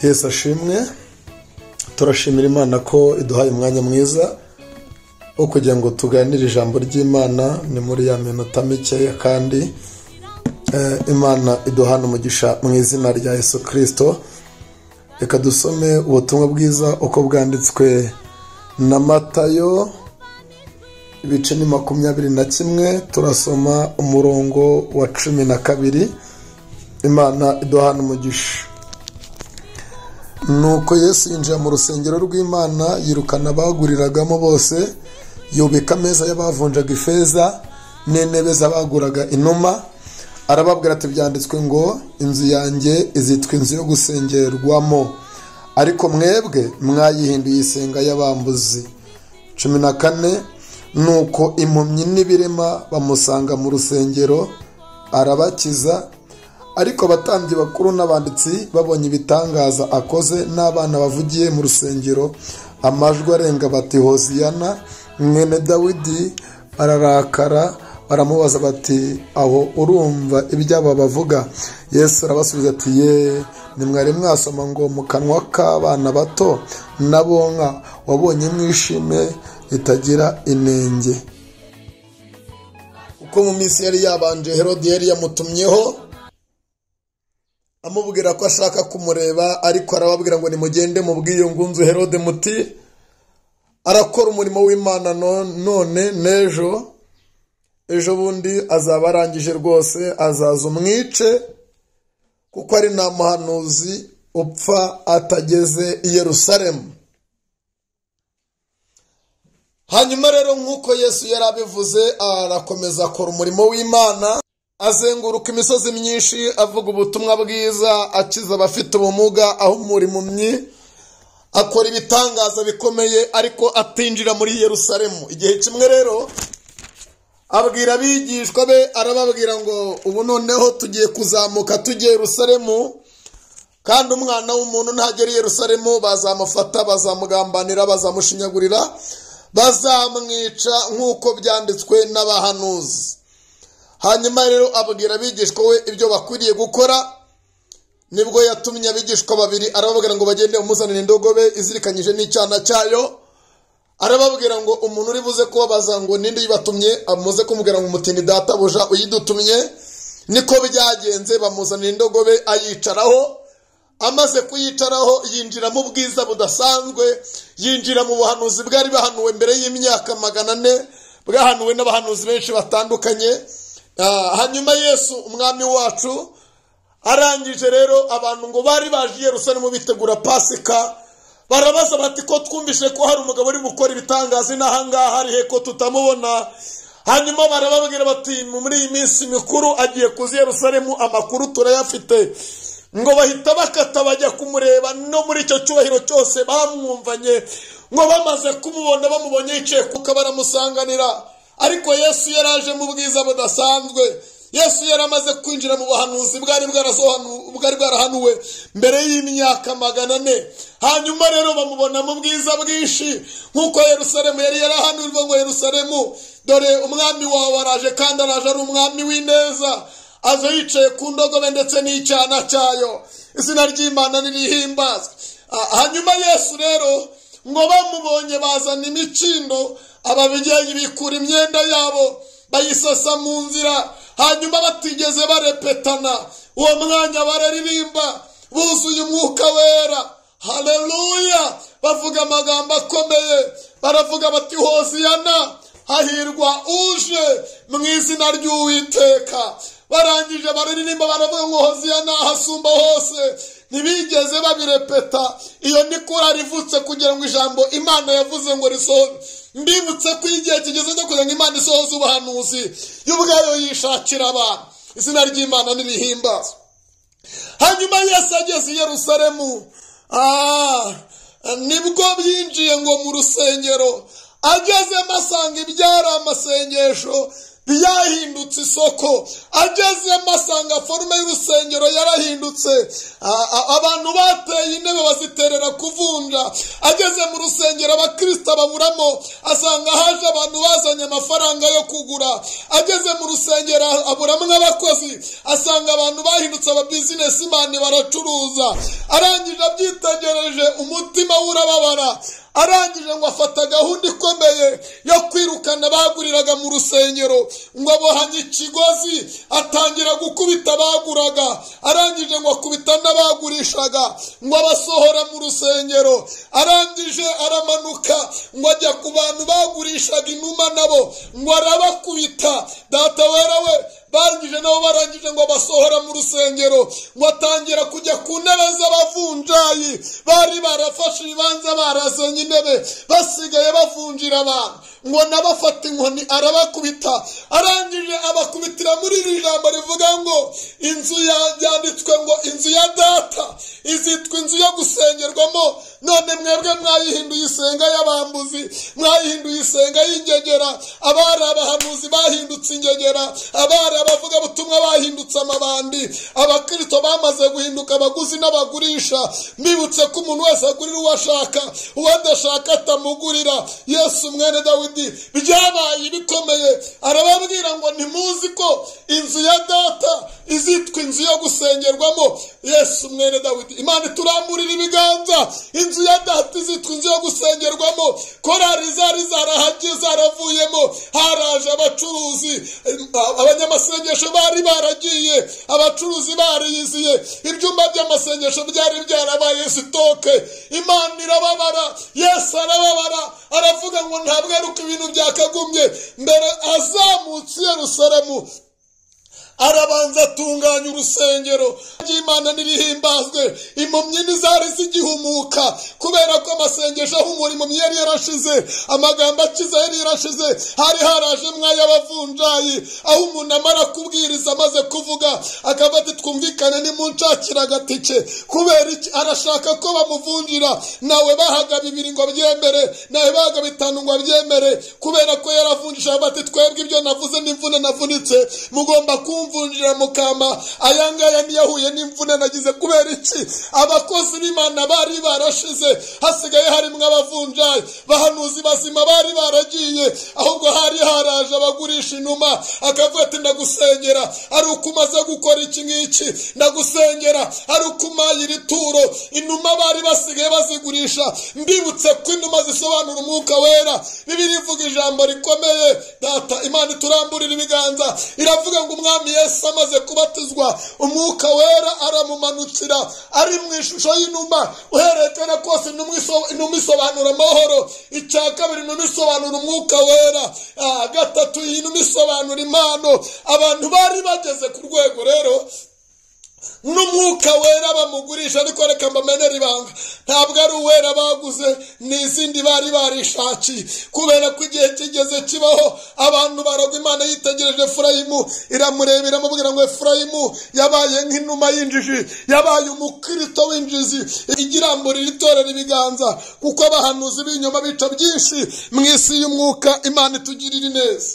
Yesu ashimwe. Turashimira Imana ko iduhaye umwanya mwiza wo kugira ngo tuganire ijambo ry'Imana. Ni muri ya minota mikeya kandi Imana iduhana umugisha mu izina rya Yesu Kristo. Reka dusome ubutumwa bwiza uko bwanditswe na Matayo ibice ni 21. Turasoma umurongo wa 12. Imana iduhana umugisha. Nuko Yesu yinjira mu rusengero rw'Imana, yirukana abaguriragamo bose, yubika ameza y'abavunjaga ifeza n'intebe z'abaguraga inuma. Arababwira ati, byanditswe ngo inzu yanjye izitwa inzu yo gusengerwamo, ariko mwebwe mwayihinduye isenga y'abambuzi. 14. Nuko impumyi n'ibirema bamusanga mu rusengero, arabakiza. Ariko abatambyi bakuru n'abanditsi babonye ibitangaza akoze n'abana bavugiye mu rusengero amajwi arenga bati, Hoziyana mwene Dawidi, bararakara. Baramubaza bati, aho urumva iby'aba bavuga? Yesu arabasubiza ati, nimwari mwasoma ngo mu kanwa k'abana bato n'abonka wabonye mwishime ritagira inenge. Uko mu minsi yari yabanje, Herode yari yamutumyeho amubwira ko ashaka kumureba, ariko arababwira ngo nimugende mubwiyo ngunzu Herode muti arakora umurimo w'Imana none n'ejo bundi azaba arangije rwose, azaza umwice, kuko ari nta muhanuzi upfa atageze i Yerusalemu. Hanyuma rero nk'uko Yesu yari abivuze, arakomeza akora umurimo w'Imana, azenguruka imisozi myinshi avuga ubutumwa bwiza, akiza abafite ubumuga, ahumura impumyi, akora ibitangaza bikomeye, ariko atinjira muri Yerusalemu. Igihe kimwe rero abwira abigishwa be, arababwira ngo ubu noneho tugiye kuzamuka tujye Yerusalemu, kandi umwana w'umuntu ntagera i Yerusalemu bazamufata, bazamugambanira, bazamushinyagurira, bazamwica nk'uko byanditswe n'abahanuzi. Hanyuma rero abwira abigishwa we ibyo bakwiriye gukora. Nibwo yatumye abigishwa babiri, arababwira ngo bagende umuzanire indogobe izirikanyije n'icyana cyayo. Arababwira ngo umuntu uri buze kubabaza ngo ninde yibatumye, amuze kumubwira ngo umutini databuja uyidutumye. Niko byagenze, bamuzanira indogobe ayicaraho. Amaze kuyicaraho yinjira mu bwiza budasanzwe, yinjira mu buhanuzi bwari bahanuwe mbere y'imyaka 400, bwahanuwe n'abahanuzi benshi batandukanye. Hanyuma Yesu umwami wacu arangije rero, abantu ngo bari baje i Yerusalemu bitegura Pasika, barabaza bati, ko twumvishe ko hari umugabo uri gukora ibitangaza n'ahangaha, ari he ko tutamubona? Hanyuma barababwira bati, muri iyi minsi mikuru agiye kuza i Yerusalemu, amakuru turayafite. Ngo bahita bakata bajya kumureba, no muri icyo cyubahiro cyose bamwumvanye. Ngo bamaze kumubona, bamubonye yicaye kuko baramusanganira. Ariko Yesu yaraje mu bwiza budasanzwe. Yesu yaramaze kwinjira mu buhanuzi bwari bwarahanuwe mbere y'imyaka 400. Hanyuma rero bamubona mu bwiza bwinshi, nk'uko Yerusalemu yari yarahanuwe ngo Yerusalemu, dore umwami wawe araje, kandi araje ari umwami w'ineza, aza yicaye ku ndogobe ndetse n'icyana cyayo. Izina ry'Imana nirihimbazwe. Hanyuma Yesu rero ngo bamubonye bazana imikindo, ababyeyi bikura imyenda yabo bayisasa mu nzira. Hanyuma batigeze barepetana, uwo mwanya bararirimba buzuye umwuka wera. Haleluya! Bavuga amagambo akomeye, baravuga bati, Hoziyana, hahirwa uje mu izina ry'Uwiteka. Barangije bararirimba, baravuga ngo Hoziyana hasumba hose. Ntibigeze babirepeta. Iyo ni korari ivutse kugira ngo ijambo Imana yavuze ngo risohoze. Mbibutse ko igihe kigeze cyo kugira ngo Imana isohoze ubuhanuzi, y'ubwayo yishakira abantu. Izina ry'Imana nirihimbazwe. Hanyuma Yesu ageze i Yerusalemu, nibwo byinjiye ngo mu rusengero. Agezemo asanga ibyari amasengesho yahindutse isoko. Agezemo asanga forume y'urusengero yarahindutse. Abantu bateye intebe baziterera kuvunja. Ageze mu rusengero abakristo baburamo, asanga haje abantu bazanye amafaranga yo kugura. Ageze mu rusengero aburamo n'abakozi, asanga abantu bahindutse aba businessman baracuruza. Arangije abyitegereje umutima urababara. Arangije ngo afata gahunda ikomeye yo kwirukana baguriraga mu rusengero, ngo abohanye ikigozi atangira gukubita abaguraga. Arangije ngo akubita n'abagurishaga, ngo abasohora mu rusengero. Arangije aramanuka ngo ajya ku bantu bagurishaga inuma nabo, ngo arabakubita. Data wera we, barangije nabo barangije ngo basohora mu rusengero, ngo atangira kujya ku ntebe z'abavunjayi bari barafashe ibibanza barazanye intebe basigaye bavunjira abantu, ngo nabafata inkoni arabakubita. Arangije abakubitira muri iri jambo rivuga ngo inzu yanditswe ngo inzu ya data izitwa inzu yo gusengerwamo, none mwebwe mwayihinduye isenga y'abambuzi, mwayihinduye isenga y'ingegera. Abari abahanuzi bahindutse ingegera, abari abavuga butumwa bahindutse amabandi. Abakristo bamaze guhinduka abaguzi n'abagurisha. Mbibutse ko umuntu wese agurira uwo ashaka, uwo adashaka atamugurira. Yesu mwene Dawidi byabaye bikomeye, arababwira ngo ntimuzi ko inzu ya data izitwa inzu yo gusengerwamo. Yesu mwene Dawidi, Imana turamburira ibiganza. Inzu ya data izitwa inzu yo gusengerwamo. Korari zari zarahagiye zaravuyemo, haraje abacuruzi, abanyamasengesho bari baragiye, abacuruzi bariyiziye, ibyumba by'amasengesho byari byarabaye sitoke. Imana irababara, Yesu arababara, aravuga ngo ntabwo ari uko ibintu byakagumye. Mbere azamutse Yerusalemu, arabanza atunganya urusengero ry'Imana nirihimbazwe. Impumyi ntizari zigihumuka kubera ko amasengesho ahumura impumyi yari yarashize, amagambo akiza yari yarashize. Hari haraje mway'abavunjayi, aho umuntu amara kubwiriza amaze kuvuga akavuga ati twumvikane nimunshakira agatike. Kubera iki? Arashaka ko bamuvunjira. Nawe bahaga 2 ngo abyemere, nawe bahaga 5 ngo abyemere, kubera ko yaravunjisha bati twebwe ibyo navuze n'imvune navunitse mugomba kumvunjira mukama. Ayangaya niyahuye n'imvune nagize. Kubera iki? Abakozi b'Imana bari barashize, hasigaye harimo abavunjayi. Bahanuzi bazima bari baragiye, ahubwo hari haraje abagurisha inuma. Akavuga ati ndagusengera ari uko umaze gukora iki ngiki, ndagusengera ari uko umayira ituro. Inuma bari basigaye bazigurisha. Mbibutse ko inuma zisobanura umwuka wera. Bibiliya ivuga ijambo rikomeye. Data Imana turamburira ibiganza, iravuga ngo umwami Yesu amaze kubatizwa umwuka wera aramumanukira ari mu ishusho y'inuma. Uherekana kose inuma isobanura amahoro. Icya kabiri inuma isobanura umwuka wera. Gatatu inuma isobanura impano. Abantu bari bageze ku rwego rero n'umwuka wera bamugurisha. Ariko reka mbamenere ibanga, ntabwo ari uwera baguze, n'izindi bari barishakiye. Kubera ko igihe kigeze kibaho abantu baragwa. Imana yitegereje Efurayimu iramureba iramubwira ngo Efurayimu yabaye nk'inuma y'injiji, yabaye umukristo w'injizi. Igiramburira itorera ibiganza, kuko abahanuzi b'inyuma bica byinshi mu isi y'umwuka. Imana itugirire neza.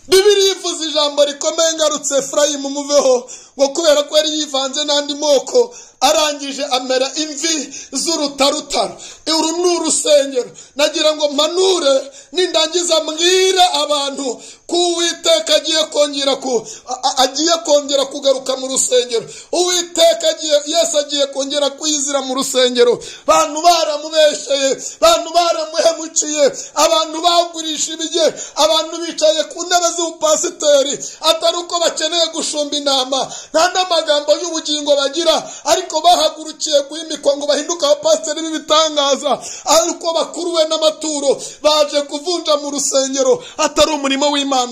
Bibiliya ivuze ijambo rikomeye ngarutse Efurayimu muveho, ngo kubera ko yari yivanze n'andi moko arangije amera imvi z'urutarutaro. Uru ni urusengero. Nagira ngo mpanure nindangiza mbwira abantu ko Uwiteka agiye kongera kugaruka mu rusengero. Uwiteka Yesu agiye kongera kwizira mu rusengero. Abantu baramubesheye, abantu baramuhemukiye, abantu bagurisha ibige, abantu bicaye ku ntebe z'ubupasiteri atari uko bakeneye gushumba inama, nta n'amagambo y'ubugingo bagira, ariko bahagurukiye guhimikwa ngo bahinduke abapasiteri b'ibitangaza, ariko bakuruwe n'amaturo baje kuvunja mu rusengero. Atari umurimo w'Imana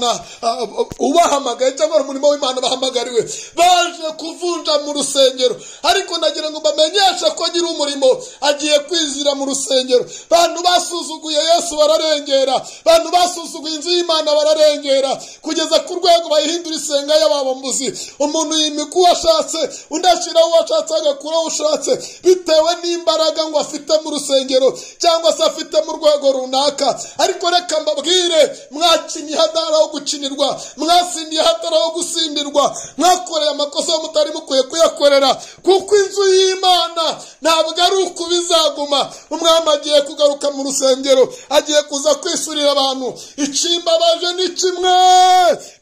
ubahamagaye cyangwa umurimo w'Imana bahamagariwe, baje kuvunja mu rusengero. Ariko nagira ngo bamenyeshe ko agira umurimo agiye kwizira mu rusengero. Abantu basuzuguye Yesu bararengera, abantu basuzuguye inzu y'Imana bararengera, kugeza ku rwego bayihindura isenga y'ababambuzi. Umuntu yimika uwo ashatse, undi ashyiraho uwo ashatse agakuraho ushatse, bitewe n'imbaraga ngo afite mu rusengero cyangwa se afite mu rwego runaka. Ariko reka mbabwire, mwakinnye hadaraho gukinirwa, mwasindiye hadaraho gusindirwa, mwakoreye amakosa mutari mukwiye kuyakorera, kuko inzu y'Imana ntabwo ari uko bizaguma. Umwami agiye kugaruka mu rusengero, agiye kuza kwisurira abantu. Ikimbabaje ni kimwe,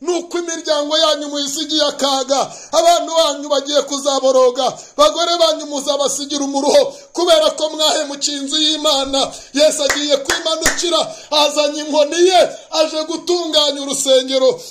nuko imiryango yanyu muyisigiye akaga, abantu banyu bagiye kuzaboroga, bagore banyu muzabasigira umuruho kubera ko mwahemukiye inzu y'Imana. Yesu agiye kwimanukira, azanye inkoni ye, aje gutunganya urusengero.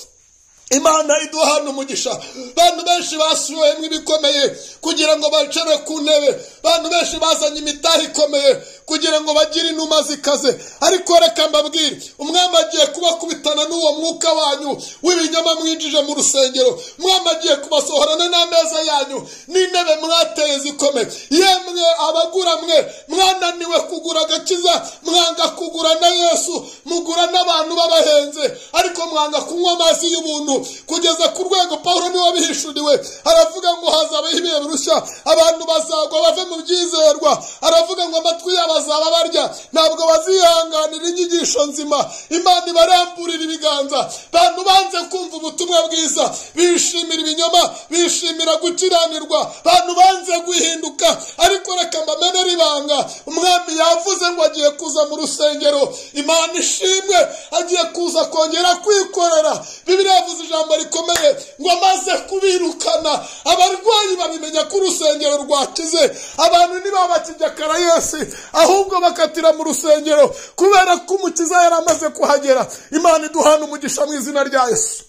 Imana iduhana umugisha. Abantu benshi basuwemwe ibikomeye kugira ngo bacare ku ntebe, abantu benshi bazanye imitahi ikomeye kugira ngo bagire inuma zikaze. Ariko reka mbabwire, umwami agiye kubakubitana n'uwo mwuka wanyu w'ibinyoma mwinjije mu rusengero. Umwami agiye kubasohorana n'ameza yanyu n'intebe mwateye zikomeye. Yemwe abagura mwe, mwananiwe kugura agakiza, mwanga kugura na Yesu, mugura n'abantu babahenze, ariko mwanga kunywa amazi y'ubuntu kugeza ku rwego Pawulo niwe wabihishuriwe. Aravuga ngo hazabaho ibihe birushya, abantu bazagwa bave mu byizerwa. Aravuga ngo amatwi yabo azaba barya, ntabwo bazihanganira inyigisho nzima. Imana ibaramburira ibiganza. Abantu banze kumva ubutumwa bwiza, bishimira ibinyoma, bishimira gukiranirwa, abantu banze guhinduka. Ariko reka mbamenere ibanga, umwami yavuze ngo agiye kuza mu rusengero. Imana ishimwe, agiye kuza kongera kwikorera. Bibiliya yavuze ijambo rikomeye ngo amaze kubirukana, abarwayi babimenya ko urusengero rwakize. Abantu ntibabakijya Yesu, ahubwo bakatira mu rusengero kubera ko umukiza yari amaze kuhagera. Imana iduhana umugisha mu izina rya Yesu.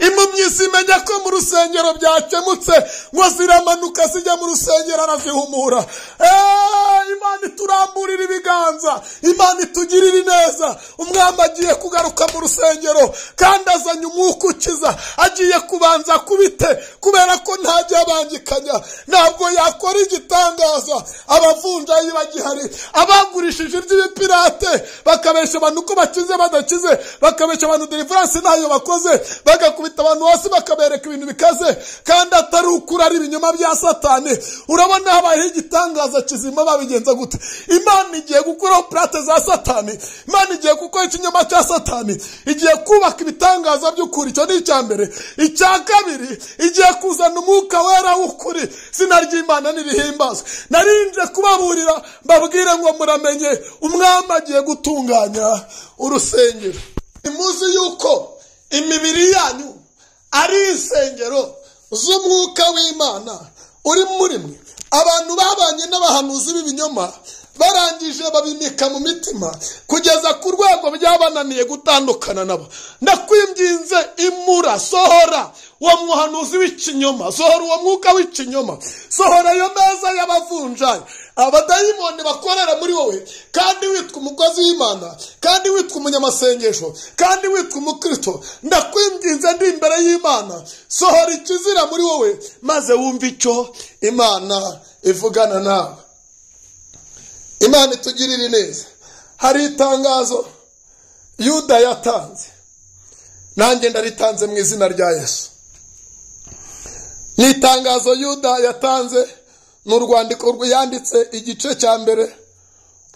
Impumyi zimenya ko mu rusengero byakemutse, ngo ziramanuka zijya mu rusengero arazihumura. Imana ituramburira ibiganza, Imana itugirira neza. Umwami agiye kugaruka mu rusengero kandi azanye umwuka ukiza. Agiye kubanza kubite kubera ko ntajya abangikanya, ntabwo yakora igitangaza. Abavunjayi bagihari, abagurishije iby'ibipirate bakabesha abantu ko bakize badakize, bakabesha abantu deliverance ntayo bakoze, bagakubita abantu hasi bakabereka ibintu bikaze kandi atari ukuri, ari ibinyoma bya Satani. Urabona habayeho igitangaza kizima, babigenza gute? Imana igiye gukuraho plate za Satani, Imana igiye gukora ikinyoma cya Satani, igiye kubaka ibitangaza by'ukuri. Icyo ni icya mbere. Icya kabiri, igiye kuzana umwuka wera w'ukuri. Izina ry'Imana nirihimbazwe. Narinje kubaburira mbabwire ngo muramenye, umwami agiye gutunganya urusengero. Imuzi yuko imibiri yanyu ari insengero z'umwuka w'Imana uri muri mwe. Abantu babanye n'abahanuzi b'ibinyoma, barangije babimika mu mitima kugeza ku rwego byabananiye gutandukana nabo. Ndakwinginze, imura, sohora uwo muhanuzi w'ikinyoma, sohora uwo mwuka w'ikinyoma, sohora iyo meza y'abavunjayi, abadayimoni bakorera muri wowe, kandi witwa umukozi w'Imana, kandi witwa umunyamasengesho, kandi witwa umukristo. Ndakwinginze ndi imbere y'Imana, sohora ikizira muri wowe, maze wumve icyo Imana ivugana nawe. Imana itugirire neza. Hari itangazo Yuda yatanze, nanjye ndaritanze mu izina rya Yesu. Ni itangazo Yuda yatanze, ni urwandiko yanditse igice cya mbere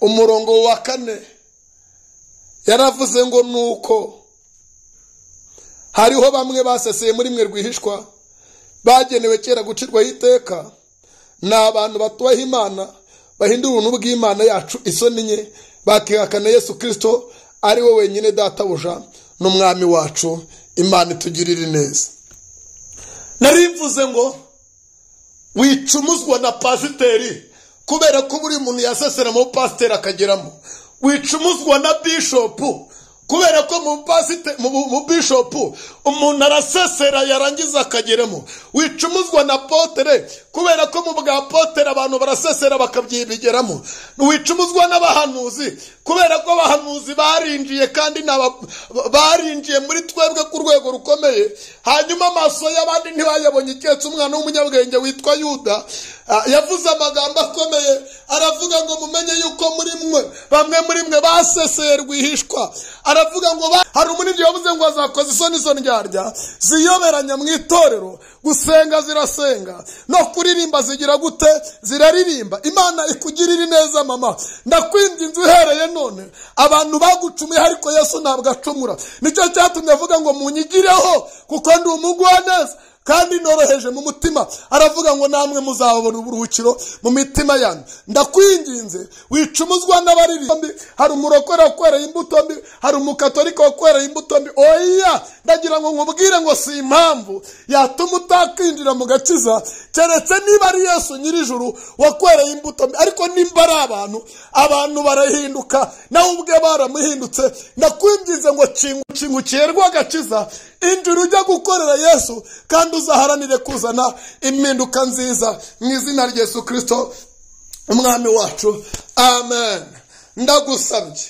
umurongo wa 4. Yaravuze ngo nuko hariho bamwe baseseye muri mwe rwihishwa, bagenewe kera gucirwaho iteka, ni abantu batubaha Imana, bahindura ubuntu bw'Imana yacu isoni nke, bakihakana Yesu Kristo ari we wenyine databuja n'umwami wacu. Imana itugirire neza. Narimvuze ngo wicumuzwa na pasiteri kubera ko buri muntu yasesera mu pasiteri akageramo. Wicumuzwa na bishopu kubera ko mu bishopu umuntu arasesera yarangiza akageramo. Wicumuzwa na potere kubera ko mu bwa potere abantu barasesera bakabyibigeramo. Wicumuzwa n'abahanuzi kubera ko abahanuzi barinjiye kandi barinjiye muri twebwe ku rwego rukomeye, hanyuma amaso y'abandi ntibayabonye. Iketse umwana w'umunyabwenge witwa Yuda yavuze amagambo akomeye, aravuga ngo mumenye yuko muri mwe bamwe muri mwe baseseye rwihishwa. aravuga ngo hari umunibyi yavuze ngo azakoza isoni izo ndyarya ziyoberanya mu itorero, gusenga zirasenga no kuririmba zigira gute, ziraririmba. Imana ikugirire neza mama, ndakwinginze uhereye none, abantu bagucumiye ariko Yesu ntabwo acumura. Nicyo cyatumye avuga ngo munyigireho kuko ndi umugwaneza kandi noroheje mu mutima. Aravuga ngo namwe muzabona uburuhukiro mu mitima yanyu. Ndakwinginze wicumuzwa n'abaririmbi. Hari umurokore wakwereye imbuto mbi, hari umukatolika wakwereye imbuto mbi. Oya, ndagira ngo nkubwire ngo si impamvu yatuma utakwinjira mu gakiza keretse niba ari Yesu nyirijuru wakwereye imbuto mbi. Ariko nimba ari abantu barahinduka, nawe ubwe baramuhindutse. Ndakwinginze ngo kingukiye rw'agakiza, injira ujya gukorera Yesu kandi uzaharanire kuzana impinduka nziza mu izina rya Yesu Kristo umwami wacu. Amen. Ndagusabye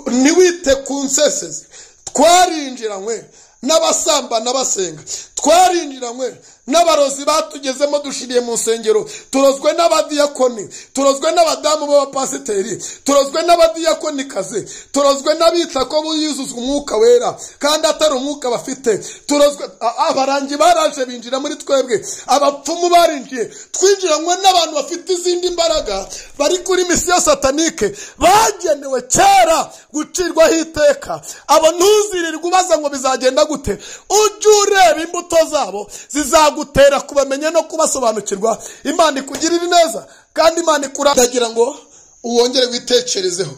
ntiwite ku nsesezi. Twarinjiranywe n'abasamba n'abasenga, twarinjiranywe n'abarozi batugezemo dushiriye mu nsengero, turozwe n'abadiyakoni, turozwe n'abadamu b'abapasiteri, turozwe n'abadiyakonikazi, turozwe n'abita ko buyuzuzwa umwuka wera kandi atari umwuka bafite, turozwe abarangi baraje binjira muri twebwe, abapfumu barinjiye. Twinjiranywe n'abantu bafite izindi mbaraga bari kuri misiyo satanike bagenewe kera gucirwaho iteka. Abo ntuzirirwe ubaza ngo bizagenda gute, ujye ureba imbuto zabo zizagutera kubamenya no kubasobanukirwa. Imana ikugirire neza kandi Imana ikuragira ngo uwongere witekerezeho,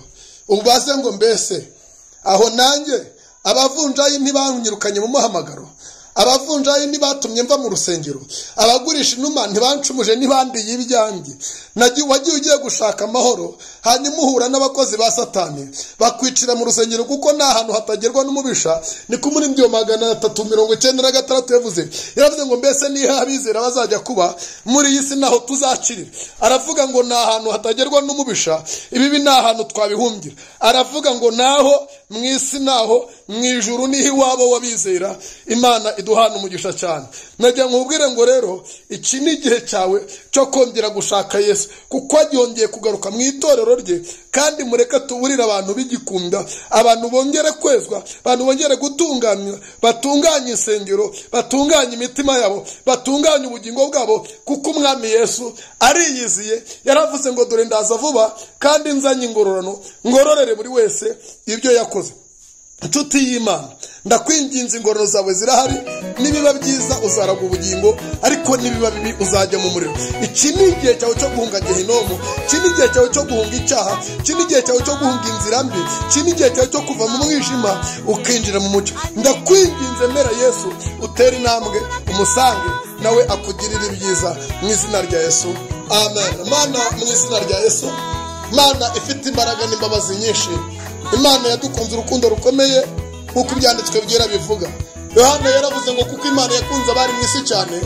ubaze ngo mbese aho nanjye abavunjayi ntibanyirukanye mu muhamagaro, abavunjayi ntibatumye mva mu rusengero, abagurisha inuma ntibancumuje ntibandiye ibyanjye. Wagiye ugiye gushaka amahoro, hanyuma uhura n'abakozi ba Satani bakwicira mu rusengero kuko nta hantu hatagerwa n'umubisha. Ni ku muri 396 yavuze. Yaravuze ngo mbese niha abizera bazajya kuba muri iyi si naho tuzacirira. Aravuga ngo nta hantu hatagerwa n'umubisha, ibibi nta hantu twabihumbira. Aravuga ngo naho mu isi naho mu ijuru niho iwabo wabizera. Imana iduhana umugisha cyane. Najya nkubwire ngo rero iki ni igihe cyawe cyo kongera gushaka Yesu kuko agiye kugaruka mu itorero rye. Kandi mureke tuburira abantu b'igikunda, abantu bongere kwezwa, abantu bongere gutunganya, batunganye insengero, batunganye imitima yabo, batunganye ubugingo bwabo kuko umwami Yesu ariyiziye. Yaravuze ngo dore ndaza vuba kandi nzanye ingororano, ngororere buri wese ibyo yakoze. Inshuti y'Imana, ndakwinginze ingororano zawe zirahari. Nibiba byiza uzaraga ubugingo, ariko nibiba bibi uzajya mu muriro. Iki ni igihe cyawe cyo guhunga Gehinomu, iki ni igihe cyawe cyo guhunga icyaha, iki ni igihe cyawe cyo guhunga inzira mbi, iki ni igihe cyawe cyo kuva mu mwijima ukinjira mu mucyo. Ndakwinginze mera Yesu utera intambwe umusange, nawe akugirira ibyiza mu izina rya Yesu. Amen. Mana, mu izina rya Yesu, Mana ifite imbaraga n'imbabazi nyinshi, Imana yadukunze urukundo rukomeye nk'uko ibyanditswe byera bivuga. Yohana yaravuze ngo kuko Imana yakunze abari mu isi cyane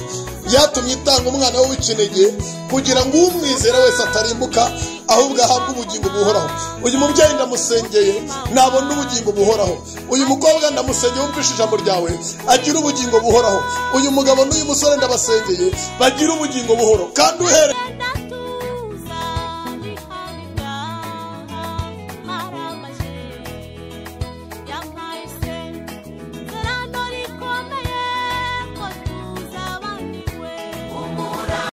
yatumye itanga umwana we w'ikinege kugira ngo umwizera wese atarimbuka ahubwo ahabwe ubugingo buhoraho. Uyu mubyeyi ndamusengeye nabona ubugingo buhoraho. Uyu mukobwa ndamusengeye wumvishe ijambo ryawe agira ubugingo buhoraho. Uyu mugabo n'uyu musore ndabasengeye bagira ubugingo buhoraho kandi uhere